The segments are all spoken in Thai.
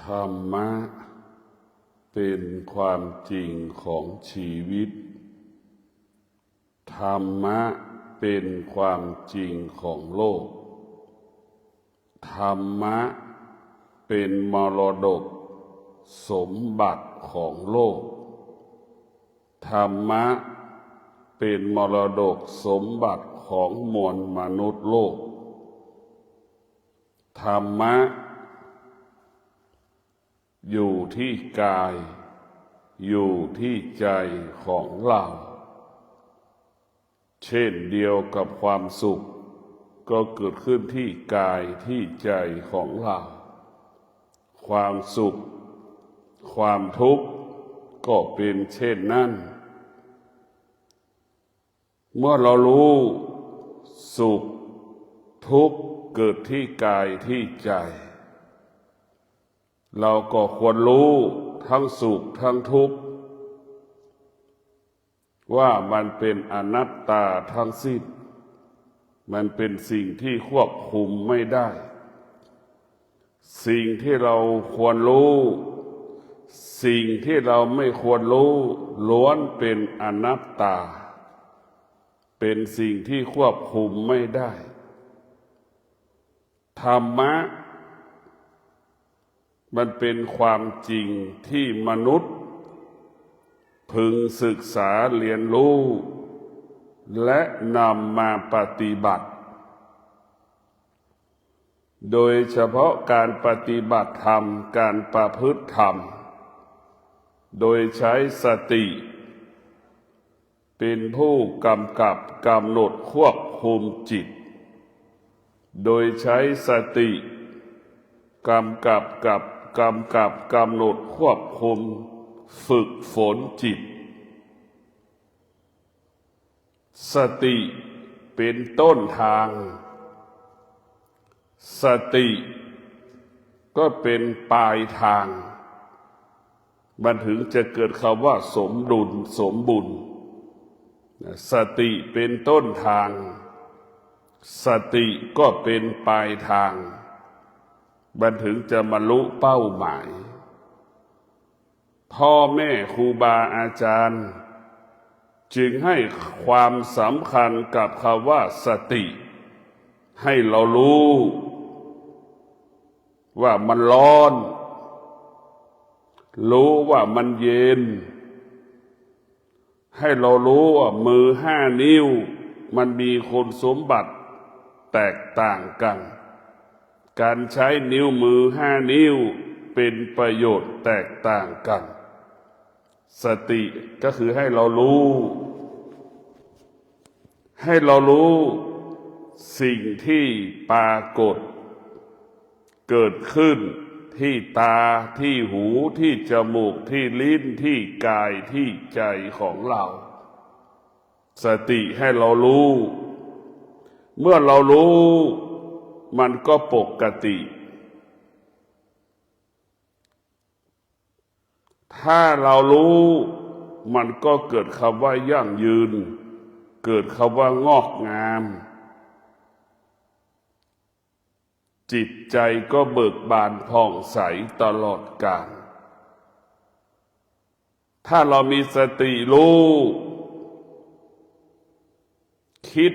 ธรรมะเป็นความจริงของชีวิตธรรมะเป็นความจริงของโลกธรรมะเป็นมรดกสมบัติของโลกธรรมะเป็นมรดกสมบัติของมวลมนุษย์โลกธรรมะอยู่ที่กายอยู่ที่ใจของเราเช่นเดียวกับความสุขก็เกิดขึ้นที่กายที่ใจของเราความสุขความทุกข์ก็เป็นเช่นนั้นเมื่อเรารู้สุขทุกข์เกิดที่กายที่ใจเราก็ควรรู้ทั้งสุขทั้งทุกข์ว่ามันเป็นอนัตตาทั้งสิ้นมันเป็นสิ่งที่ควบคุมไม่ได้สิ่งที่เราควรรู้สิ่งที่เราไม่ควรรู้ล้วนเป็นอนัตตาเป็นสิ่งที่ควบคุมไม่ได้ธรรมะมันเป็นความจริงที่มนุษย์พึงศึกษาเรียนรู้และนำมาปฏิบัติโดยเฉพาะการปฏิบัติธรรมการประพฤติธรรมโดยใช้สติเป็นผู้กำกับกำหนดควบคุมจิตโดยใช้สติกำกับกำหนดควบคุมฝึกฝนจิตสติเป็นต้นทางสติก็เป็นปลายทางมันถึงจะเกิดคำว่าสมดุลสมบุญสติเป็นต้นทางสติก็เป็นปลายทางมันถึงจะบรรลุเป้าหมายพ่อแม่ครูบาอาจารย์จึงให้ความสำคัญกับคำว่าสติให้เรารู้ว่ามันร้อนรู้ว่ามันเย็นให้เรารู้ว่ามือ5 นิ้วมันมีคุณสมบัติแตกต่างกันการใช้นิ้วมือ5 นิ้วเป็นประโยชน์แตกต่างกันสติก็คือให้เรารู้สิ่งที่ปรากฏเกิดขึ้นที่ตาที่หูที่จมูกที่ลิ้นที่กายที่ใจของเราสติให้เรารู้เมื่อเรารู้มันก็ปกติถ้าเรารู้มันก็เกิดคำว่ายั่งยืนเกิดคำว่างอกงามจิตใจก็เบิกบานผ่องใสตลอดกาลถ้าเรามีสติรู้คิด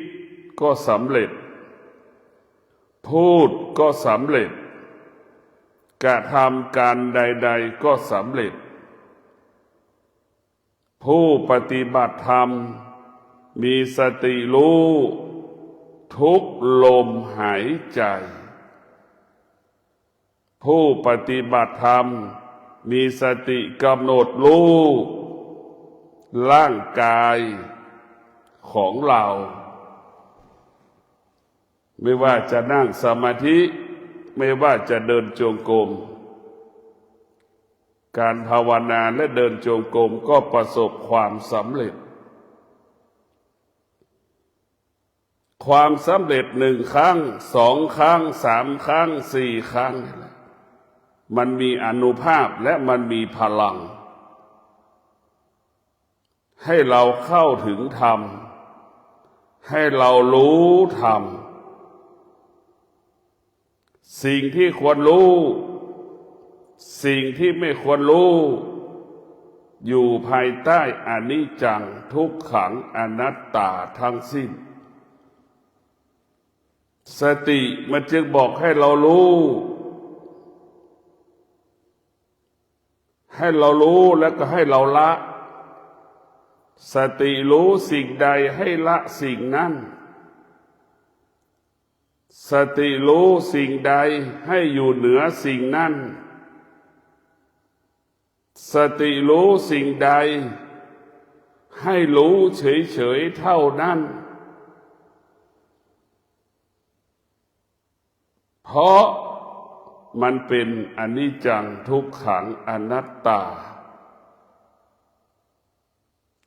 ก็สำเร็จพูดก็สำเร็จกระทำการใดๆก็สำเร็จผู้ปฏิบัติธรรมมีสติรู้ทุกลมหายใจผู้ปฏิบัติธรรมมีสติกำหนดรู้ร่างกายของเราไม่ว่าจะนั่งสมาธิไม่ว่าจะเดินจงกรมการภาวนาและเดินจงกรมก็ประสบความสำเร็จความสำเร็จ1 ครั้ง2 ครั้ง3 ครั้ง4 ครั้งมันมีอานุภาพและมันมีพลังให้เราเข้าถึงธรรมให้เรารู้ธรรมสิ่งที่ควรรู้ สิ่งที่ไม่ควรรู้อยู่ภายใต้อนิจจังทุกขังอนัตตาทั้งสิ้นสติมันจึงบอกให้เรารู้แล้วก็ให้เราละสติรู้สิ่งใดให้ละสิ่งนั้นสติรู้สิ่งใดให้อยู่เหนือสิ่งนั้นสติรู้สิ่งใดให้รู้เฉยๆเท่านั้นเพราะมันเป็นอนิจจังทุกขังอนัตตา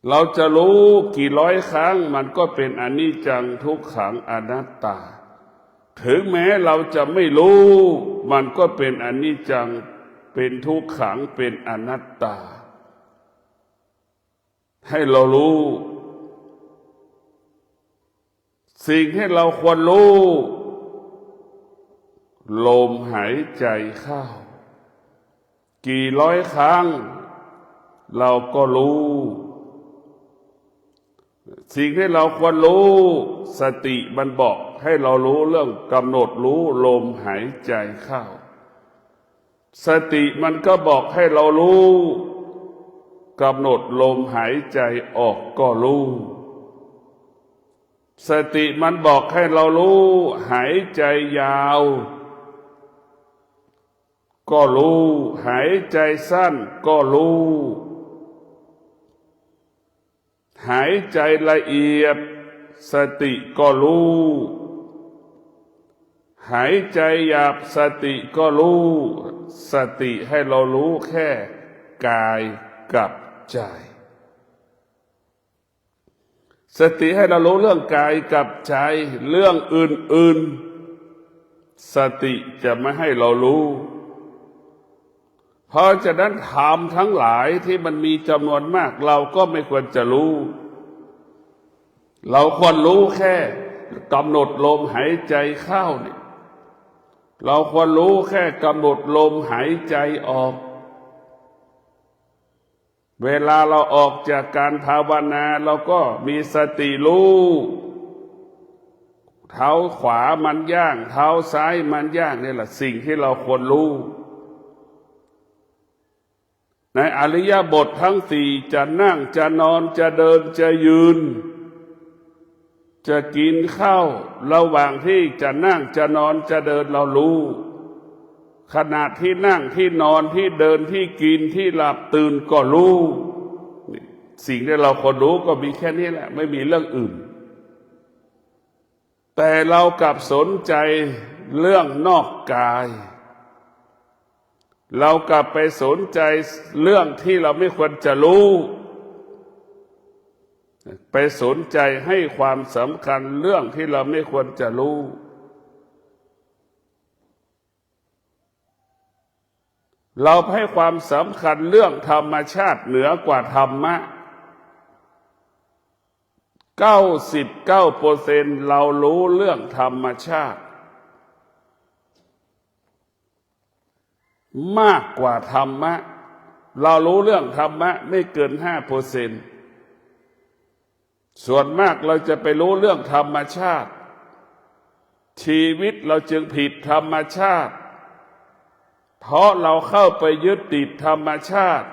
เราจะรู้กี่ร้อยครั้งมันก็เป็นอนิจจังทุกขังอนัตตาถึงแม้เราจะไม่รู้มันก็เป็นอนิจจังเป็นทุกขังเป็นอนัตตาให้เรารู้สิ่งที่เราควรรู้ลมหายใจเข้ากี่ร้อยครั้งเราก็รู้สิ่งที่เราควรรู้สติมันบอกให้เรารู้เรื่องกำหนดรู้ลมหายใจเข้าสติมันก็บอกให้เรารู้กำหนดลมหายใจออกก็รู้สติมันบอกให้เรารู้หายใจยาวก็รู้หายใจสั้นก็รู้หายใจละเอียดสติก็รู้หายใจหยาบสติก็รู้สติให้เรารู้แค่กายกับใจสติให้เรารู้เรื่องกายกับใจเรื่องอื่นๆสติจะไม่ให้เรารู้เพราะฉะนั้นธรรมทั้งหลายที่มันมีจำนวนมากเราก็ไม่ควรจะรู้เราควรรู้แค่กำหนดลมหายใจเข้านี่เราควรรู้แค่กำหนดลมหายใจออกเวลาเราออกจากการภาวนาเราก็มีสติรู้เท้าขวามันย่างเท้าซ้ายมันย่างนี่แหละสิ่งที่เราควรรู้ในอริยบททั้งสี่จะนั่งจะนอนจะเดินจะยืนจะกินข้าวระหว่างที่จะนั่งจะนอนจะเดินเรารู้ขณะที่นั่งที่นอนที่เดินที่กินที่หลับตื่นก็รู้สิ่งที่เราควรรู้ก็มีแค่นี้แหละไม่มีเรื่องอื่นแต่เรากลับสนใจเรื่องนอกกายเรากลับไปสนใจเรื่องที่เราไม่ควรจะรู้ไปสนใจให้ความสำคัญเรื่องที่เราไม่ควรจะรู้เราให้ความสำคัญเรื่องธรรมชาติเหนือกว่าธรรมะ 99% เรารู้เรื่องธรรมชาติมากกว่าธรรมะเรารู้เรื่องธรรมะไม่เกิน 5%ส่วนมากเราจะไปรู้เรื่องธรรมชาติชีวิตเราจึงผิดธรรมชาติเพราะเราเข้าไปยึดติดธรรมชาติ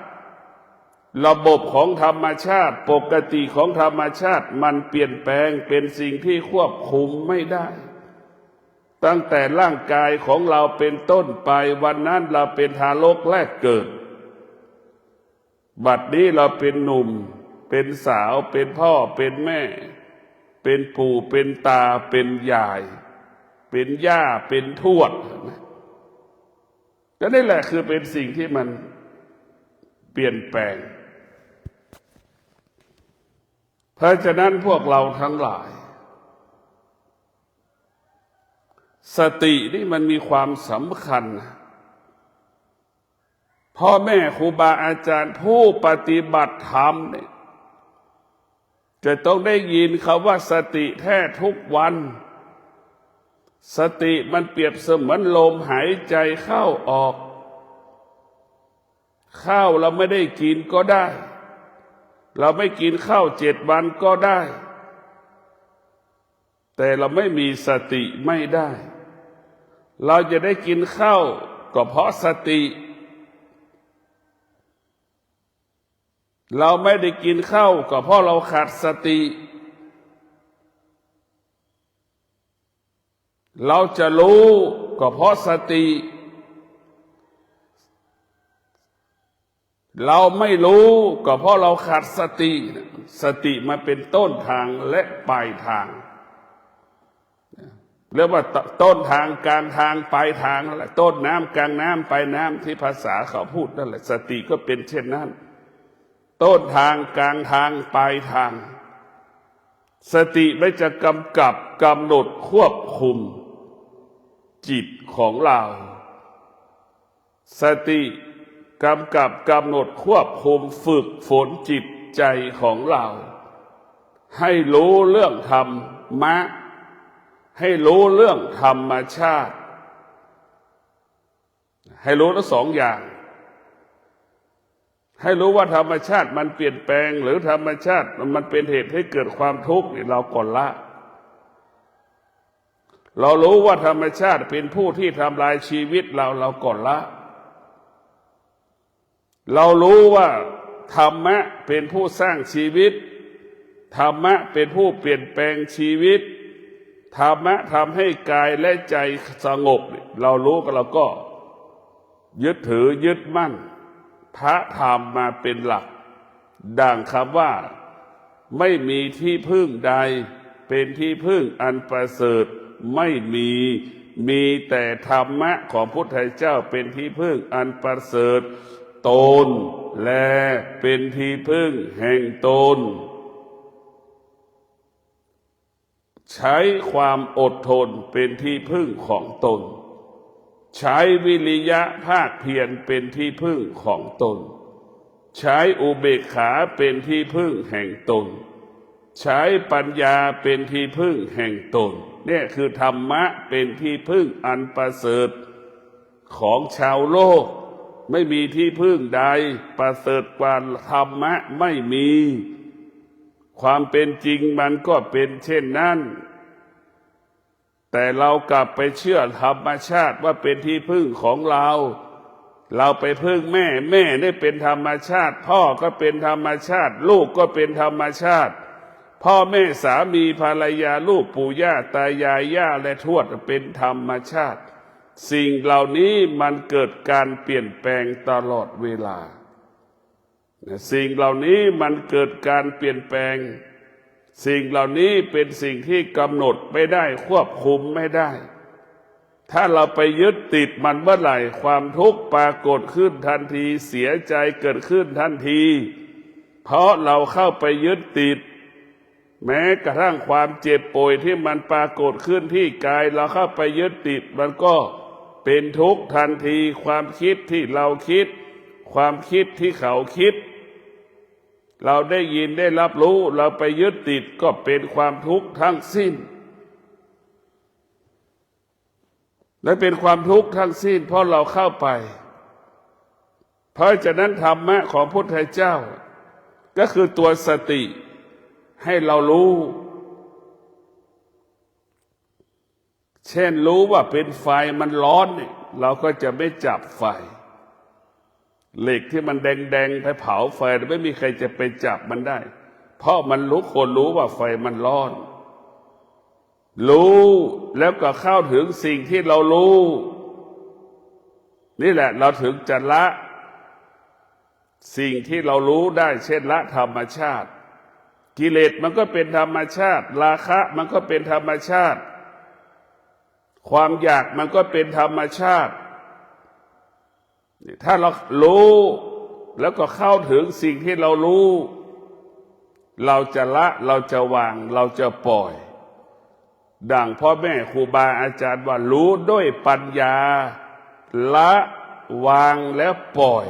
ระบบของธรรมชาติปกติของธรรมชาติมันเปลี่ยนแปลงเป็นสิ่งที่ควบคุมไม่ได้ตั้งแต่ร่างกายของเราเป็นต้นไปวันนั้นเราเป็นทารกแรกเกิดบัดนี้เราเป็นหนุ่มเป็นสาวเป็นพ่อเป็นแม่เป็นปู่เป็นตาเป็นยายเป็นย่าเป็นทวดก็นี่แหละคือเป็นสิ่งที่มันเปลี่ยนแปลงเพราะฉะนั้นพวกเราทั้งหลายสตินี่มันมีความสำคัญพ่อแม่ครูบาอาจารย์ผู้ปฏิบัติธรรมเนี่ยจะต้องได้ยินคำว่าสติแท้ทุกวันสติมันเปรียบเสมือนลมหายใจเข้าออก ข้าวเราไม่ได้กินก็ได้ เราไม่กินข้าว7 วันก็ได้แต่เราไม่มีสติไม่ได้เราจะได้กินข้าวก็เพราะสติเราไม่ได้กินข้าวก็เพราะเราขาดสติเราจะรู้ก็เพราะสติเราไม่รู้ก็เพราะเราขาดสติสติมาเป็นต้นทางและปลายทางเรียกว่าต้นทางกลางทางปลายทางนั่นแหละต้นน้ำกลางน้ำปลายน้ำที่ภาษาเขาพูดนั่นแหละสติก็เป็นเช่นนั้นต้นทางกลางทางปลายทางสติไม่จะกำกับกำหนดควบคุมจิตของเราสติกำกับกำหนดควบคุมฝึกฝนจิตใจของเราให้รู้เรื่องธรรมะให้รู้เรื่องธรรมชาติให้รู้ทั้ง2 อย่างให้รู้ว่าธรรมชาติมันเปลี่ยนแปลงหรือธรรมชาติมันเป็นเหตุให้เกิดความทุกข์นี่เราก่อนละเรารู้ว่าธรรมชาติเป็นผู้ที่ทำลายชีวิตเราก่อนละเรารู้ว่าธรรมะเป็นผู้สร้างชีวิตธรรมะเป็นผู้เปลี่ยนแปลงชีวิตธรรมะทำให้กายและใจสงบเรารู้ก็เราก็ยึดถือยึดมั่นพระธรรมมาเป็นหลักดังคำว่าไม่มีที่พึ่งใดเป็นที่พึ่งอันประเสริฐไม่มีแต่ธรรมะของพุทธเจ้าเป็นที่พึ่งอันประเสริฐตนและเป็นที่พึ่งแห่งตนใช้ความอดทนเป็นที่พึ่งของตนใช้วิริยะภาคเพียรเป็นที่พึ่งของตนใช้อุเบกขาเป็นที่พึ่งแห่งตนใช้ปัญญาเป็นที่พึ่งแห่งตนเนี่ยคือธรรมะเป็นที่พึ่งอันประเสริฐของชาวโลกไม่มีที่พึ่งใดประเสริฐกว่าธรรมะไม่มีความเป็นจริงมันก็เป็นเช่นนั้นแต่เรากลับไปเชื่อธรรมชาติว่าเป็นที่พึ่งของเราไปพึ่งแม่ได้เป็นธรรมชาติพ่อก็เป็นธรรมชาติลูกก็เป็นธรรมชาติพ่อแม่สามีภรรยาลูกปู่ย่าตายายย่าและทวดเป็นธรรมชาติสิ่งเหล่านี้มันเกิดการเปลี่ยนแปลงตลอดเวลาสิ่งเหล่านี้มันเกิดการเปลี่ยนแปลงสิ่งเหล่านี้เป็นสิ่งที่กำหนดไม่ได้ควบคุมไม่ได้ถ้าเราไปยึดติดมันเมื่อไหร่ความทุกข์ปรากฏขึ้นทันทีเสียใจเกิดขึ้นทันทีเพราะเราเข้าไปยึดติดแม้กระทั่งความเจ็บป่วยที่มันปรากฏขึ้นที่กายเราเข้าไปยึดติดมันก็เป็นทุกข์ทันทีความคิดที่เราคิดความคิดที่เขาคิดเราได้ยินได้รับรู้เราไปยึดติดก็เป็นความทุกข์ทั้งสิ้นและเป็นความทุกข์ทั้งสิ้นเพราะเราเข้าไปเพราะฉะนั้นธรรมะของพุทธเจ้าก็คือตัวสติให้เรารู้เช่นรู้ว่าเป็นไฟมันร้อนเนี่ยเราก็จะไม่จับไฟเหล็กที่มันแดงๆไปเผาไฟไม่มีใครจะไปจับมันได้เพราะมันรู้คนรู้ว่าไฟมันร้อนรู้แล้วก็เข้าถึงสิ่งที่เรารู้นี่แหละเราถึงจะละสิ่งที่เรารู้ได้เช่นละธรรมชาติกิเลสมันก็เป็นธรรมชาติราคะมันก็เป็นธรรมชาติความอยากมันก็เป็นธรรมชาติถ้าเรารู้แล้วก็เข้าถึงสิ่งที่เรารู้เราจะละเราจะวางเราจะปล่อยดังพ่อแม่ครูบาอาจารย์ว่ารู้ด้วยปัญญาละวางแล้วปล่อย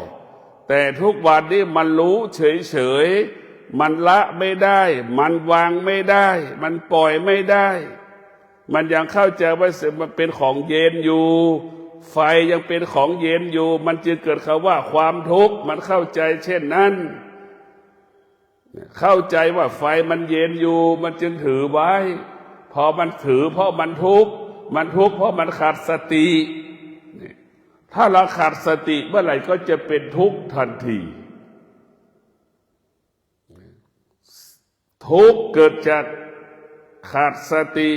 แต่ทุกวันนี้มันรู้เฉยๆมันละไม่ได้มันวางไม่ได้มันปล่อยไม่ได้มันยังเข้าใจว่ามันเป็นของเย็นอยู่ ไฟยังเป็นของเย็นอยู่มันจึงเกิดคำว่าความทุกข์มันเข้าใจเช่นนั้นเข้าใจว่าไฟมันเย็นอยู่มันจึงถือไว้พอมันถือเพราะมันทุกข์เพราะมันขาดสติถ้าเราขาดสติเมื่อไหร่ก็จะเป็นทุกข์ทันทีทุกข์เกิดจากขาดสติ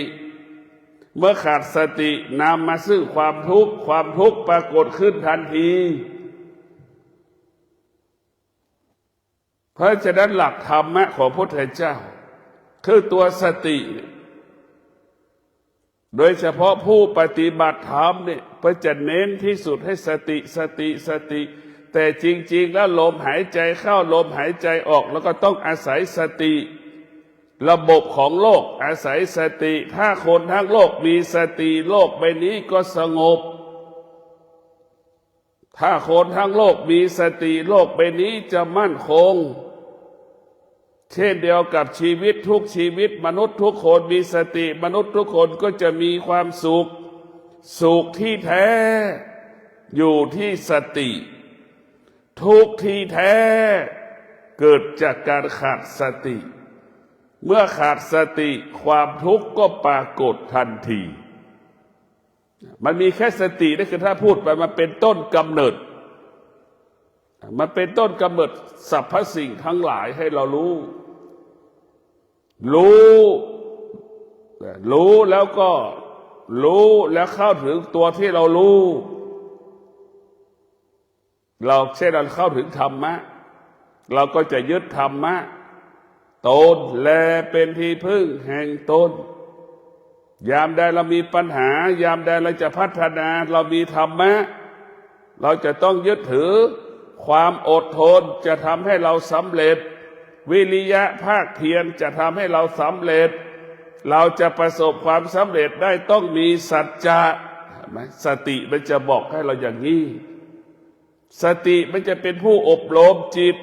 เมื่อขาดสตินำมาซึ่งความทุกข์ปรากฏขึ้นทันทีเพราะฉะนั้นหลักธรรมะของพระพุทธเจ้าคือตัวสติโดยเฉพาะผู้ปฏิบัติธรรมเนี่ยเพื่อจะเน้นที่สุดให้สติแต่จริงๆแล้วลมหายใจเข้าลมหายใจออกแล้วก็ต้องอาศัยสติระบบของโลกอาศัยสติถ้าคนทั้งโลกมีสติโลกใบนี้ก็สงบถ้าคนทั้งโลกมีสติโลกใบนี้จะมั่นคงเช่นเดียวกับชีวิตทุกชีวิตมนุษย์ทุกคนมีสติมนุษย์ทุกคนก็จะมีความสุขที่แท้อยู่ที่สติทุกข์ที่แท้เกิดจากการขาดสติเมื่อขาดสติความทุกข์ก็ปรากฏทันทีมันมีแค่สตินั่นคือถ้าพูดไปมันเป็นต้นกำเนิดสรรพสิ่งทั้งหลายให้เรารู้แล้วก็รู้แล้วเข้าถึงตัวที่เรารู้เราเช่นเราเข้าถึงธรรมะเราก็จะยึดธรรมะตนแลเป็นที่พึ่งแห่งตนยามใดเรามีปัญหายามใดเราจะพัฒนาเรามีธรรมะเราจะต้องยึดถือความอดทนจะทำให้เราสำเร็จวิริยะภาคเพียรจะทำให้เราสำเร็จเราจะประสบความสำเร็จได้ต้องมีสัจจะสติมันจะบอกให้เราอย่างนี้สติมันจะเป็นผู้อบรมจิต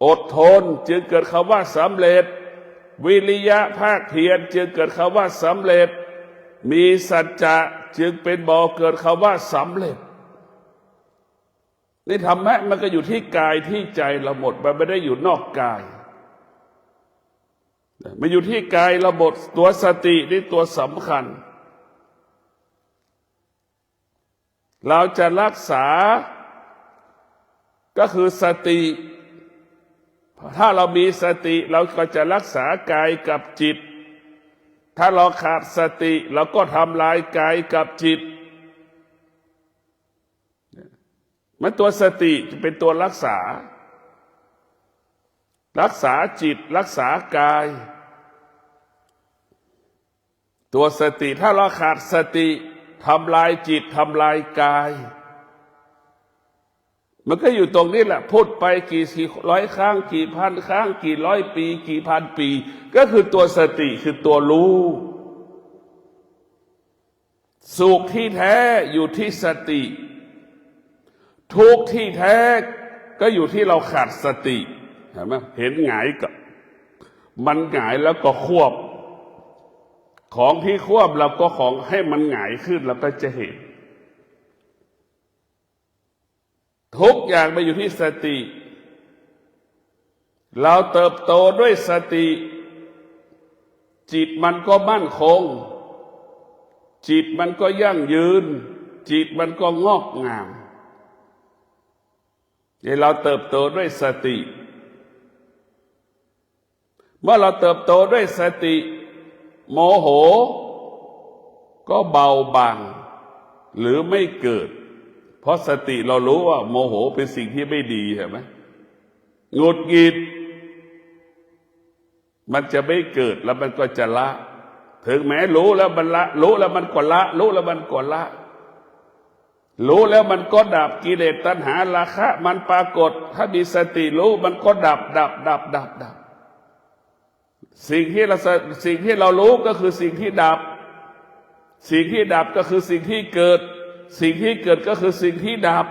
อดทนจึงเกิดคำว่าสำเร็จวิริยะภาคเพียรจึงเกิดคำว่าสำเร็จมีสัจจะจึงเป็นบ่อเกิดคำว่าสำเร็จนี่ธรรมะมันก็อยู่ที่กายที่ใจเราหมดมันไม่ได้อยู่นอกกายมันอยู่ที่กายเราหมดตัวสตินี่ตัวสำคัญเราจะรักษาก็คือสติถ้าเรามีสติเราก็จะรักษากายกับจิตถ้าเราขาดสติเราก็ทำลายกายกับจิตมันตัวสติจะเป็นตัวรักษาจิตรักษากายตัวสติถ้าเราขาดสติทำลายจิตทำลายกายมันก็อยู่ตรงนี้แหละพูดไปกี่ร้อยครั้งกี่พันครั้งกี่ร้อยปีกี่พันปีก็คือตัวสติคือตัวรู้สุขที่แท้อยู่ที่สติทุกข์ที่แท้ก็อยู่ที่เราขาดสติเห็นไหมเห็นหงายกับมันหงายแล้วก็ควบของที่ควบเราก็ของให้มันหงายขึ้นเราก็จะเห็นทุกอย่างมาอยู่ที่สติเราเติบโตด้วยสติจิตมันก็มั่นคงจิตมันก็ยั่งยืนจิตมันก็งอกงามเราเติบโตด้วยสติเมื่อเราเติบโตด้วยสติโมโหก็เบาบางหรือไม่เกิดเพราะสติเรารู้ว่าโมโหเป็นสิ่งที่ไม่ดีใช่ไหมหงุดหงิดมันจะไม่เกิดแล้วมันก็จะละถึงแม้รู้แล้วมันละรู้แล้วมันก็ละรู้แล้วมันก็ละรู้แล้วมันก็ดับกิเลสตัณหาราคะมันปรากฏถ้ามีสติรู้มันก็ดับสิ่งที่เรารู้ก็คือสิ่งที่ดับสิ่งที่ดับก็คือสิ่งที่เกิดสิ่งที่เกิดก็คือสิ่งที่ดับ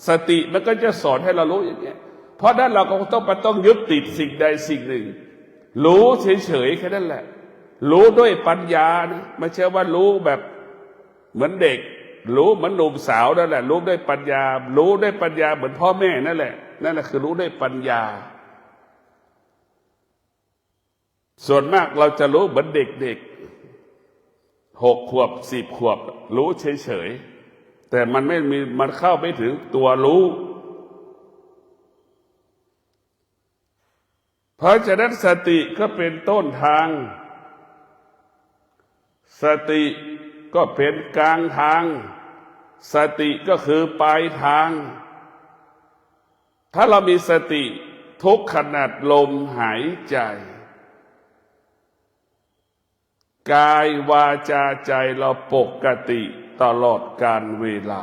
สติมันก็จะสอนให้เรารู้อย่างนี้เพราะนั้นเราก็ต้องยึดติดสิ่งใดสิ่งหนึ่งรู้เฉยๆแค่นั้นแหละรู้ด้วยปัญญานะไม่ใช่ว่ารู้แบบ เหมือนเด็กรู้เหมือนหนุ่มสาวนั่นแหละรู้ด้วยปัญญารู้ด้วยปัญญาเหมือนพ่อแม่นั่นแหละคือรู้ด้วยปัญญาส่วนมากเราจะรู้เหมือนเด็กๆ6 ขวบ10 ขวบรู้เฉยๆแต่มันไม่มีมันเข้าไม่ถึงตัวรู้เพราะฉะนั้นสติก็เป็นต้นทางสติก็เป็นกลางทางสติก็คือปลายทางถ้าเรามีสติทุกขณะลมหายใจกายวาจาใจเราปกติตลอดกาลเวลา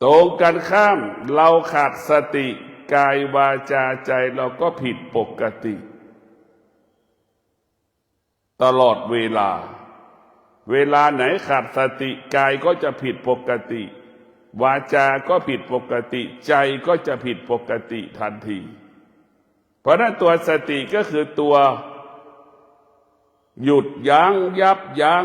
ตรงกันข้ามเราขาดสติกายวาจาใจเราก็ผิดปกติตลอดเวลาไหนขาดสติกายก็จะผิดปกติวาจาก็ผิดปกติใจก็จะผิดปกติทันทีเพราะนั้นตัวสติก็คือตัวหยุดยั้งยับยั้ง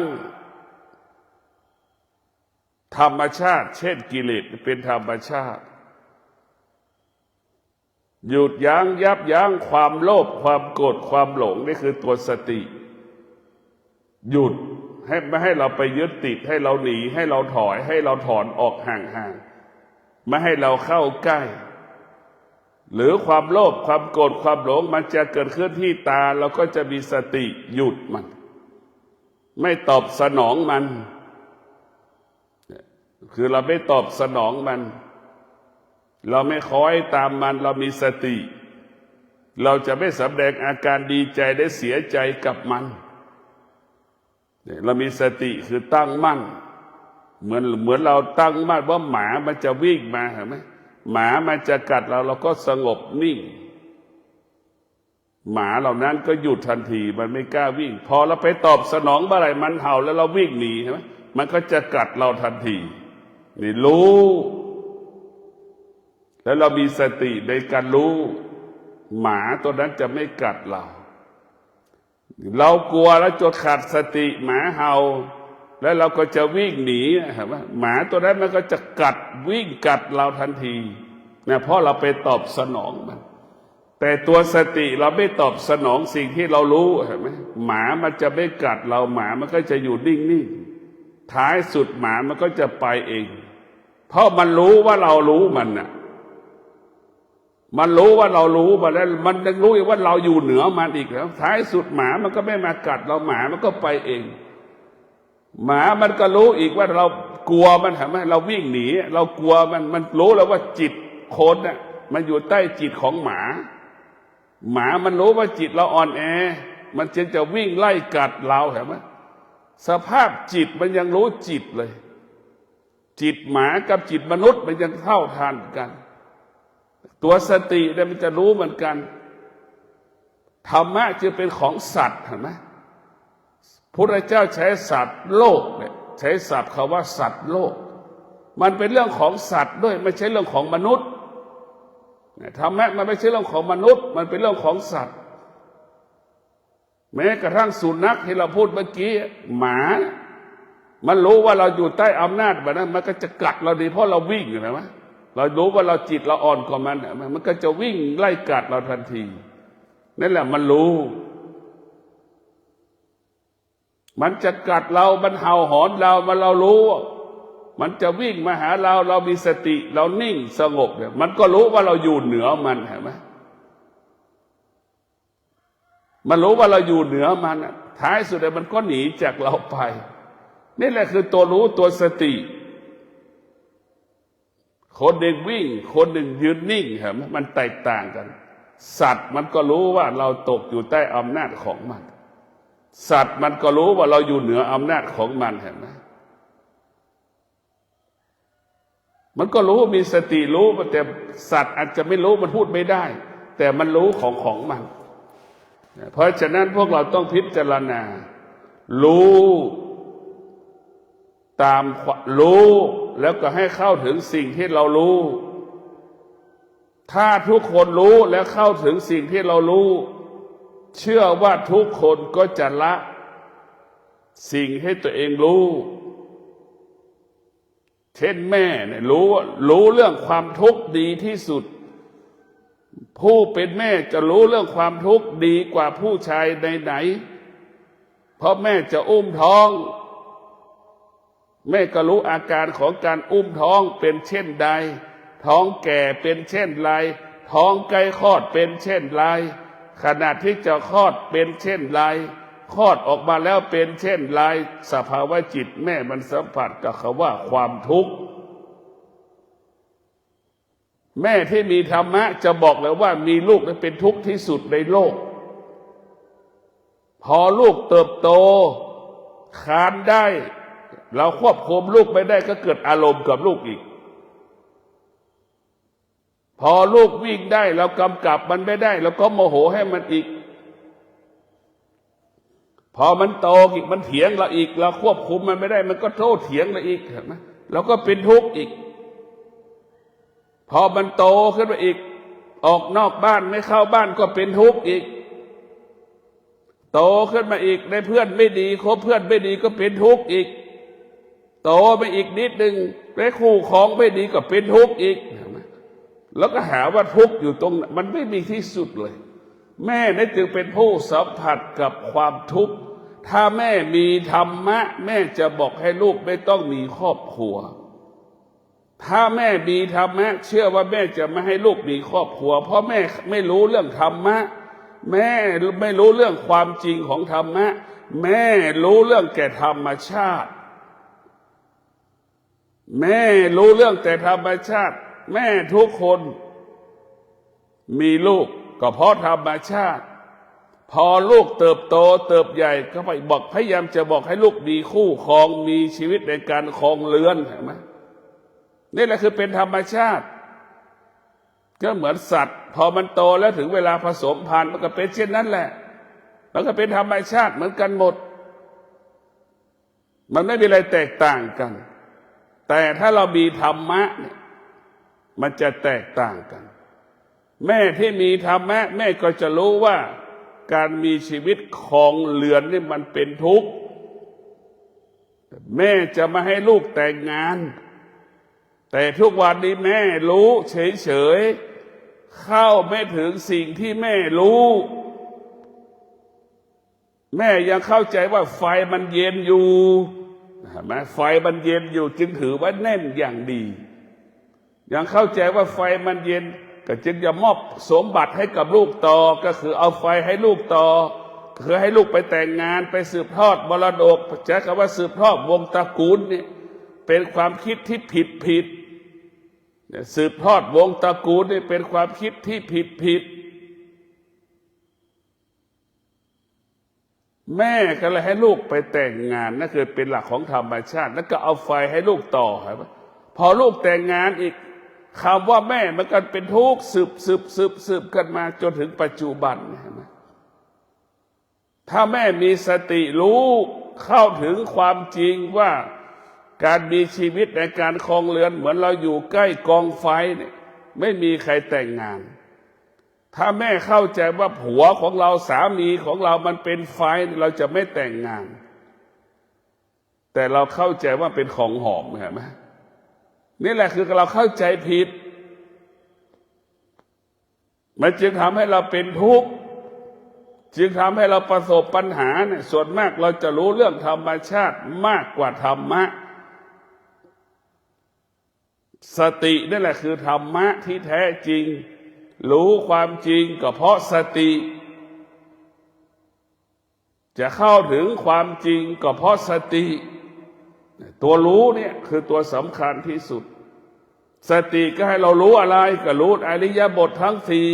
ธรรมชาติเช่นกิเลสเป็นธรรมชาติหยุดยั้งยับยั้งความโลภความโกรธความหลงนี่คือตัวสติหยุดให้ไม่ให้เราไปยึดติดให้เราหนีให้เราถอยให้เราถอนออกห่างๆไม่ให้เราเข้าใกล้หรือความโลภความโกรธความหลงมันจะเกิดขึ้นที่ตาเราก็จะมีสติหยุดมันไม่ตอบสนองมันคือเราไม่ตอบสนองมันเราไม่คอยตามมันเรามีสติเราจะไม่แสดงอาการดีใจได้เสียใจกับมันเรามีสติคือตั้งมั่นเหมือนเราตั้งมั่นว่าหมามันจะวิ่งมาเห็นไหมหมามันจะกัดเราก็สงบนิ่งหมาเหล่านั้นก็หยุดทันทีมันไม่กล้าวิ่งพอเราไปตอบสนองเมื่อไหร่มันเห่าแล้วเราวิ่งหนีใช่ไหมมันก็จะกัดเราทันทีนี่รู้แล้วเรามีสติในการรู้หมาตัวนั้นจะไม่กัดเรากลัวแล้วจนขาดสติหมาเห่าแล้วเราก็จะวิ่งหนีเห็นไหมหมาตัวนั้นมันก็จะกัดวิ่งกัดเราทันทีนะเพราะเราไปตอบสนองมันแต่ตัวสติเราไม่ตอบสนองสิ่งที่เรารู้เห็นไหมหมามันจะไม่กัดเราหมามันก็จะอยู่นิ่งๆท้ายสุดหมามันก็จะไปเองเพราะมันรู้ว่าเรารู้มันน่ะมันรู้ว่าเรารู้มาแล้วมันยังรู้อีกว่าเราอยู่เหนือมันอีกแล้วท้ายสุดหมามันก็ไม่มากัดเราหมามันก็ไปเองหมามันก็รู้อีกว่าเรากลัวมันเห็นไหมเราวิ่งหนีเรากลัวมันรู้แล้วว่าจิตคนน่ะมันอยู่ใต้จิตของหมามันรู้ว่าจิตเราอ่อนแอมันจึงจะวิ่งไล่กัดเราเห็นไหมสภาพจิตมันยังรู้จิตเลยจิตหมากับจิตมนุษย์มันยังเท่าทันกันตัวสติเนี่ยมันจะรู้เหมือนกันธรรมะจะเป็นของสัตว์เห็นไหมพระเจ้าใช้สัตว์โลกเนี่ยใช้ศัพท์คำว่าสัตว์โลกมันเป็นเรื่องของสัตว์ด้วยไม่ใช่เรื่องของมนุษย์ธรรมะมันไม่ใช่เรื่องของมนุษย์มันเป็นเรื่องของสัตว์แม้กระทั่งสุนัขที่เราพูดเมื่อกี้หมามันรู้ว่าเราอยู่ใต้อำนาจแบบนั้นมันก็จะกัดเราดีเพราะเราวิ่งเห็นไหมเรารู้ว่าเราจิตเราอ่อนกว่ามันก็จะวิ่งไล่กัดเราทันทีนั่นแหละมันรู้มันจะกัดเรามันเห่าหอนเรารู้มันจะวิ่งมาหาเรามีสติเรานิ่งสงบเนี่ยมันก็รู้ว่าเราอยู่เหนือมันเห็นไหมมันรู้ว่าเราอยู่เหนือมันท้ายสุดมันก็หนีจากเราไปนี่แหละคือตัวรู้ตัวสติคนหนึ่งวิ่งคนหนึ่งยืนนิ่งเห็นไหมมันแตกต่างกันสัตว์มันก็รู้ว่าเราตกอยู่ใต้อำนาจของมันสัตว์มันก็รู้ว่าเราอยู่เหนืออำนาจของมันเห็นไหมมันก็รู้มีสติรู้แต่สัตว์อาจจะไม่รู้มันพูดไม่ได้แต่มันรู้ของมันเพราะฉะนั้นพวกเราต้องพิจารณารู้ตามรู้แล้วก็ให้เข้าถึงสิ่งที่เรารู้ถ้าทุกคนรู้แล้วเข้าถึงสิ่งที่เรารู้เชื่อว่าทุกคนก็จะละสิ่งให้ตัวเองรู้ เช่นแม่เนี่ยรู้เรื่องความทุกข์ดีที่สุดผู้เป็นแม่จะรู้เรื่องความทุกข์ดีกว่าผู้ชายไหนๆเพราะแม่จะอุ้มท้องแม่ก็รู้อาการของการอุ้มท้องเป็นเช่นใดท้องแก่เป็นเช่นไรท้องใกล้คลอดเป็นเช่นไรขณะที่จะคลอดเป็นเช่นไรคลอดออกมาแล้วเป็นเช่นไรสภาวะจิตแม่มันสัมผัสกับคำว่าความทุกข์แม่ที่มีธรรมะจะบอกเลยว่ามีลูกนั้นเป็นทุกข์ที่สุดในโลกพอลูกเติบโตคลานได้เราควบคุมลูกไม่ได้ก็เกิดอารมณ์กับลูกอีกพอลูกวิ่งได้เรากำกับมันไม่ได้เราก็โมโหให้มันอีกพอมันโตอีกมันเถียงเราอีกเราควบคุมมันไม่ได้มันก็โต้เถียงเราอีกเห็นไหมเราก็เป็นทุกข์อีกพอมันโตขึ้นมาอีกออกนอกบ้านไม่เข้าบ้านก็เป็นทุกข์อีกโตขึ้นมาอีกได้เพื่อนไม่ดีคบเพื่อนไม่ดีก็เป็นทุกข์อีกโตไปอีกนิดนึงได้คู่ครองไม่ดีก็เป็นทุกข์อีกแล้วก็หาว่าทุกข์อยู่ตรงมันไม่มีที่สุดเลยแม่ได้จึงเป็นผู้สัมผัสกับความทุกข์ถ้าแม่มีธรรมะแม่จะบอกให้ลูกไม่ต้องมีครอบครัวถ้าแม่มีธรรมะเชื่อว่าแม่จะไม่ให้ลูกมีครอบครัวเพราะแม่ไม่รู้เรื่องธรรมะแม่ไม่รู้เรื่องความจริงของธรรมะแม่รู้เรื่องแก่ธรรมชาติแม่รู้เรื่องแต่ธรรมชาติแม่ทุกคนมีลูกก็เพราะธรรมชาติพอลูกเติบโตเติบใหญ่ก็ไปบอกพยายามจะบอกให้ลูกมีคู่ครองมีชีวิตในการครองเรือนเห็นไหมนี่แหละคือเป็นธรรมชาติก็เหมือนสัตว์พอมันโตแล้วถึงเวลาผสมพันธุ์มันก็เป็นเช่นนั้นแหละมันก็เป็นธรรมชาติเหมือนกันหมดมันไม่มีอะไรแตกต่างกันแต่ถ้าเรามีธรรมะเนี่ยมันจะแตกต่างกันแม่ที่มีธรรมะแม่ก็จะรู้ว่าการมีชีวิตครองเรือนนี่มันเป็นทุกข์แม่จะมาให้ลูกแต่งงานแต่ทุกวันนี้แม่รู้เฉยๆเข้าไม่ถึงสิ่งที่แม่รู้แม่ยังเข้าใจว่าไฟมันเย็นอยู่เห็นไหมไฟมันเย็นอยู่จึงถือว่าแน่นอย่างดียังเข้าใจว่าไฟมันเย็นก็จึงจะมอบสมบัติให้กับลูกต่อก็คือเอาไฟให้ลูกต่อคือให้ลูกไปแต่งงานไปสืบทอดมรดกใช้คำว่าสืบทอดวงตระกูลนี่เป็นความคิดที่ผิดสืบทอดวงตระกูลนี่เป็นความคิดที่ผิดแม่ก็เลยให้ลูกไปแต่งงานนั่นคือเป็นหลักของธรรมชาติแล้วก็เอาไฟให้ลูกต่อครับพอลูกแต่งงานอีกคำว่าแม่มันก็เป็นทุกข์สืบกันมาจนถึงปัจจุบันเห็นไหมถ้าแม่มีสติรู้เข้าถึงความจริงว่าการมีชีวิตในการครองเรือนเหมือนเราอยู่ใกล้กองไฟเนี่ยไม่มีใครแต่งงานถ้าแม่เข้าใจว่าผัวของเราสามีของเรามันเป็นไฟเราจะไม่แต่งงานแต่เราเข้าใจว่าเป็นของหอมเห็นไหมนี่แหละคือเราเข้าใจผิดมันจึงทำให้เราเป็นทุกข์จึงทำให้เราประสบปัญหาเนี่ยส่วนมากเราจะรู้เรื่องธรรมชาติมากกว่าธรรมะสตินี่แหละคือธรรมะที่แท้จริงรู้ความจริงก็เพราะสติจะเข้าถึงความจริงก็เพราะสติตัวรู้เนี่ยคือตัวสำคัญที่สุดสติก็ให้เรารู้อะไรก็รู้อริยบททั้งสี่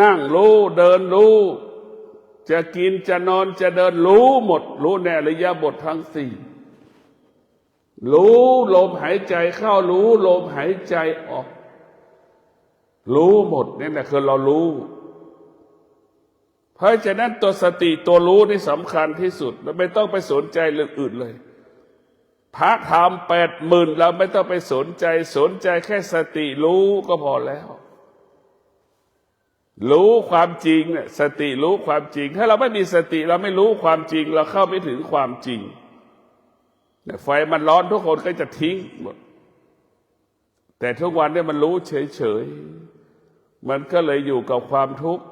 นั่งรู้เดินรู้จะกินจะนอนจะเดินรู้หมดรู้ในอริยบททั้งสี่รู้ลมหายใจเข้ารู้ลมหายใจออกรู้หมดนี่แหละคือเรารู้เพราะฉะนั้นตัวสติตัวรู้นี่สำคัญที่สุดเราไม่ต้องไปสนใจเรื่องอื่นเลยพระธรรม80,000เราไม่ต้องไปสนใจแค่สติรู้ก็พอแล้วรู้ความจริงเนี่ยสติรู้ความจริงถ้าเราไม่มีสติเราไม่รู้ความจริงเราเข้าไม่ถึงความจริง ไฟมันร้อนทุกคนก็จะทิ้งหมดแต่ทุกวันเนี่ยมันรู้เฉยๆมันก็เลยอยู่กับความทุกข์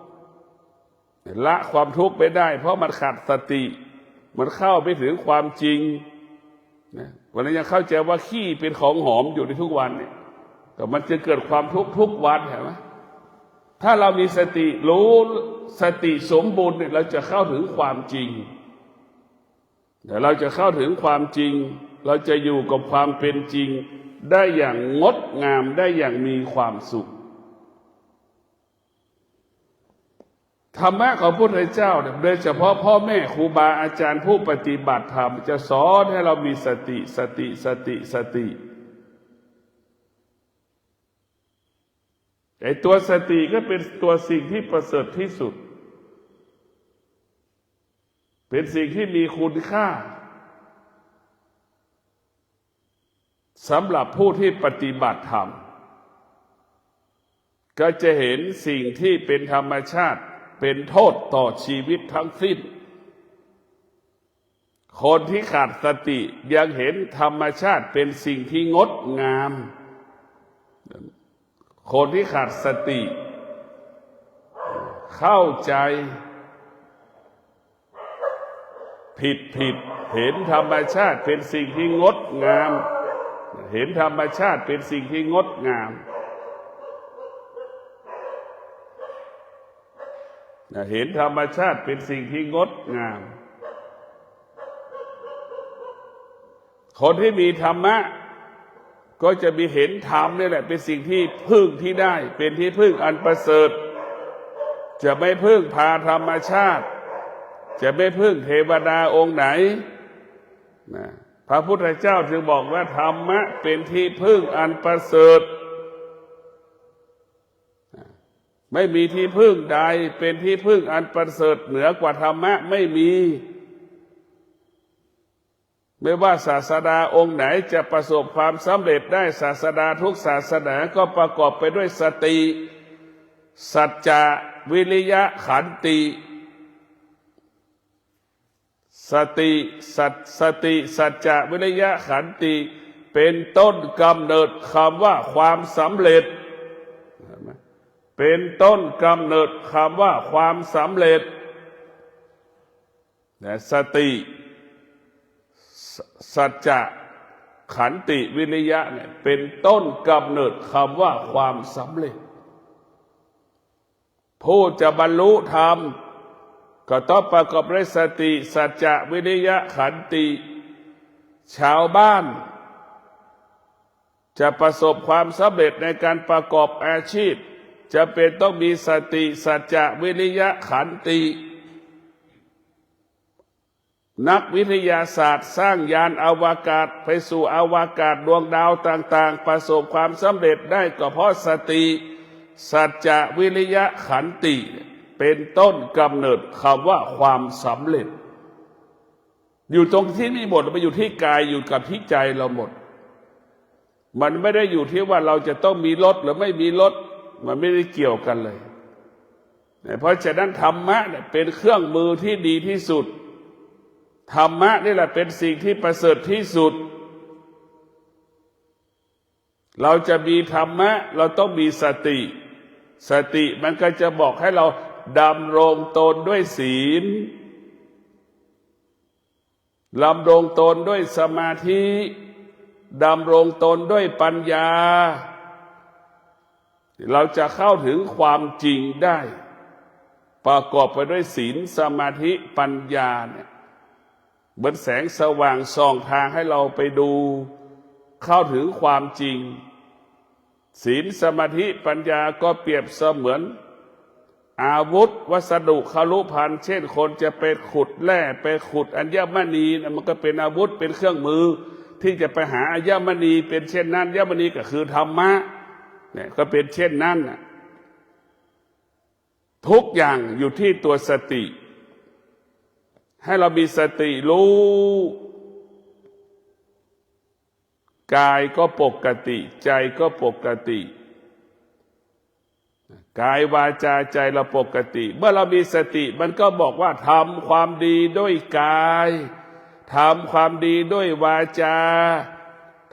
ละความทุกข์ไม่ได้เพราะมันขาดสติมันเข้าไปถึงความจริงนะวันนี้ยังเข้าใจว่าขี้เป็นของหอมอยู่ในทุกวันเนี่ยแต่มันจะเกิดความทุกข์ทุกวันเห็นไหมถ้าเรามีสติรู้สติสมบูรณ์เนี่ยเราจะเข้าถึงความจริงเดี๋ยวเราจะเข้าถึงความจริงเราจะอยู่กับความเป็นจริงได้อย่างงดงามได้อย่างมีความสุขธรรมะของพระพุทธเจ้าโดยเฉพาะพ่อแม่ครูบาอาจารย์ผู้ปฏิบัติธรรมจะสอนให้เรามีสติไอ้ตัวสติก็เป็นตัวสิ่งที่ประเสริฐที่สุดเป็นสิ่งที่มีคุณค่าสำหรับผู้ที่ปฏิบัติธรรมก็จะเห็นสิ่งที่เป็นธรรมชาติเป็นโทษต่อชีวิตทั้งสิ้นคนที่ขาดสติยังเห็นธรรมชาติเป็นสิ่งที่งดงามคนที่ขาดสติเข้าใจผิดเห็นธรรมชาติเป็นสิ่งที่งดงามเห็นธรรมชาติเป็นสิ่งที่งดงามเห็นธรรมชาติเป็นสิ่งที่งดงามคนที่มีธรรมะก็จะมีเห็นธรรมนี่แหละเป็นสิ่งที่พึ่งที่ได้เป็นที่พึ่งอันประเสริฐจะไม่พึ่งพาธรรมชาติจะไม่พึ่งเทวดาองค์ไหนนะพระพุทธเจ้าจึงบอกว่าธรรมะเป็นที่พึ่งอันประเสริฐไม่มีที่พึ่งใดเป็นที่พึ่งอันประเสริฐเหนือกว่าธรรมะไม่มีไม่ว่าศาสดาองค์ไหนจะประสบความสำเร็จได้ศาสดาทุกศาสนาก็ประกอบไปด้วยสติสัจจะวิริยะขันติสติสัจจะวิริยะขันติเป็นต้นกำเนิดคำว่าความสำเร็จเป็นต้นกำเนิดคำว่าความสำเร็จสติสัจจะขันติวิริยะเนี่ยเป็นต้นกำเนิดคำว่าความสำเร็จผู้จะบรรลุธรรมก็ต้องประกอบด้วยสติสัจจะวิริยะขันติชาวบ้านจะประสบความสำเร็จในการประกอบอาชีพจะเป็นต้องมีสติสัจจะวิริยะขันตินักวิทยาศาสตร์สร้างยานอวกาศไปสู่อวกาศดวงดาวต่างๆประสบความสำเร็จได้ก็เพราะสติสัจจะวิริยะขันติเป็นต้นกำเนิดคำว่าความสำเร็จอยู่ตรงที่นี่หมดมันอยู่ที่กายอยู่กับที่ใจเราหมดมันไม่ได้อยู่ที่ว่าเราจะต้องมีรถหรือไม่มีรถมันไม่ได้เกี่ยวกันเลยเพราะฉะนั้นธรรมะเนี่ยเป็นเครื่องมือที่ดีที่สุดธรรมะนี่แหละเป็นสิ่งที่ประเสริฐที่สุดเราจะมีธรรมะเราต้องมีสติมันก็จะบอกให้เราดำรงตนด้วยศีลดำรงตนด้วยสมาธิดำรงตนด้วยปัญญาเราจะเข้าถึงความจริงได้ประกอบไปด้วยศีลสมาธิปัญญาเนี่ยเหมือนแสงสว่างส่องทางให้เราไปดูเข้าถึงความจริงศีลสมาธิปัญญาก็เปรียบเสมือนอาวุธวัสดุคารุภัณฑ์เช่นคนจะไปขุดแร่ไปขุดอัญมณีมันก็เป็นอาวุธเป็นเครื่องมือที่จะไปหาอัญมณีเป็นเช่นนั้นอัญมณีก็คือธรรมะเนี่ยก็เป็นเช่นนั้นทุกอย่างอยู่ที่ตัวสติให้เรามีสติรู้กายก็ปกติใจก็ปกติกายวาจาใจเราปกติเมื่อเรามีสติมันก็บอกว่าทำความดีด้วยกาย ทำความดีด้วยวาจา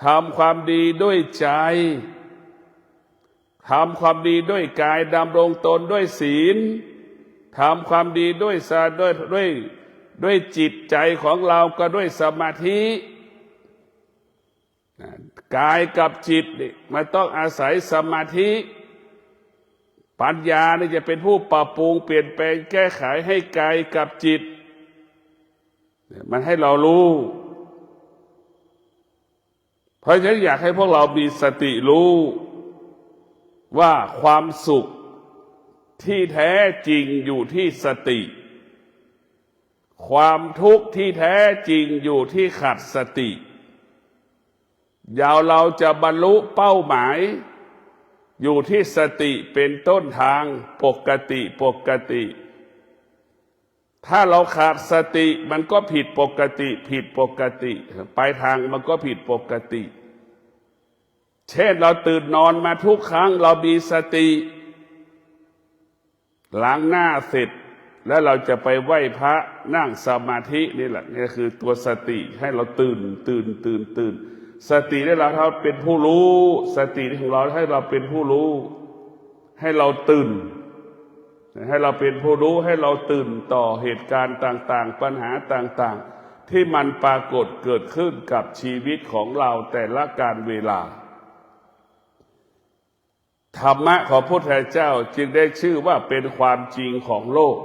ทำความดีด้วยใจทำความดีด้วยกายดำรงตนด้วยศีลทำความดีด้วยด้วยจิตใจของเราก็ด้วยสมาธิกายกับจิตมันต้องอาศัยสมาธิปัญญานี่จะเป็นผู้ปรับปรุงเปลี่ยนแปลงแก้ไขให้กายกับจิตมันให้เรารู้เพราะฉะนั้นอยากให้พวกเรามีสติรู้ว่าความสุขที่แท้จริงอยู่ที่สติความทุกข์ที่แท้จริงอยู่ที่ขาดสติเราจะบรรลุเป้าหมายอยู่ที่สติเป็นต้นทางปกติถ้าเราขาดสติมันก็ผิดปกติปลายทางมันก็ผิดปกติเช่นเราตื่นนอนมาทุกครั้งเรามีสติล้างหน้าเสร็จแล้วเราจะไปไหว้พระนั่งสมาธินี่แหละนี่คือตัวสติให้เราตื่นสติให้เราเป็นผู้รู้สติของเราให้เราเป็นผู้รู้ให้เราตื่นให้เราเป็นผู้รู้ให้เราตื่นต่อเหตุการณ์ต่างๆปัญหาต่างๆที่มันปรากฏเกิดขึ้นกับชีวิตของเราแต่ละการเวลาธรรมะของพระพุทธเจ้าจึงได้ชื่อว่าเป็นความจริงของโลก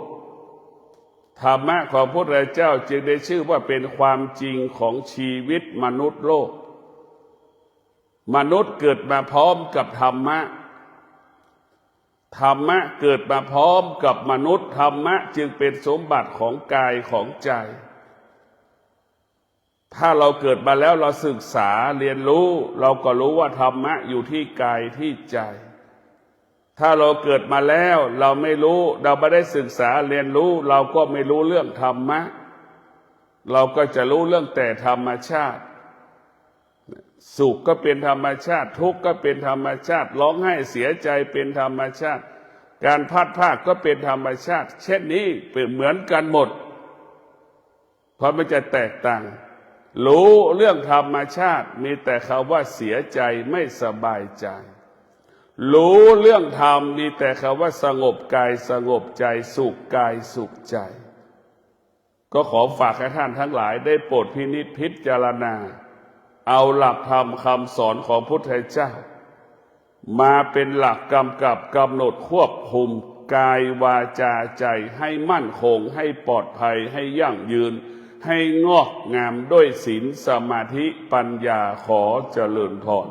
ธรรมะของพระพุทธเจ้าจึงได้ชื่อว่าเป็นความจริงของชีวิตมนุษย์โลกมนุษย์เกิดมาพร้อมกับธรรมะเกิดมาพร้อมกับมนุษย์ธรรมะจึงเป็นสมบัติของกายของใจถ้าเราเกิดมาแล้วเราศึกษาเรียนรู้เราก็รู้ว่าธรรมะอยู่ที่กายที่ใจถ้าเราเกิดมาแล้วเราไม่รู้เราไม่ได้ศึกษาเรียนรู้เราก็ไม่รู้เรื่องธรรมะเราก็จะรู้เรื่องแต่ธรรมชาติสุขก็เป็นธรรมชาติทุกข์ก็เป็นธรรมชาติร้องไห้เสียใจเป็นธรรมชาติการพลัดพรากก็เป็นธรรมชาติเช่นนี้เป็นเหมือนกันหมดเพราะมันจะแตกต่างรู้เรื่องธรรมชาติมีแต่คำว่าเสียใจไม่สบายใจรู้เรื่องธรรมมีแต่คำว่าสงบกายสงบใจสุขกายสุขใจก็ขอฝากให้ท่านทั้งหลายได้โปรดพินิจพิจารณาเอาหลักธรรมคำสอนของพระพุทธเจ้ามาเป็นหลักกำกับกำหนดควบคุมกายวาจาใจให้มั่นคงให้ปลอดภัยให้ยั่งยืนให้งอกงามด้วยศีลสมาธิปัญญาขอเจริญพร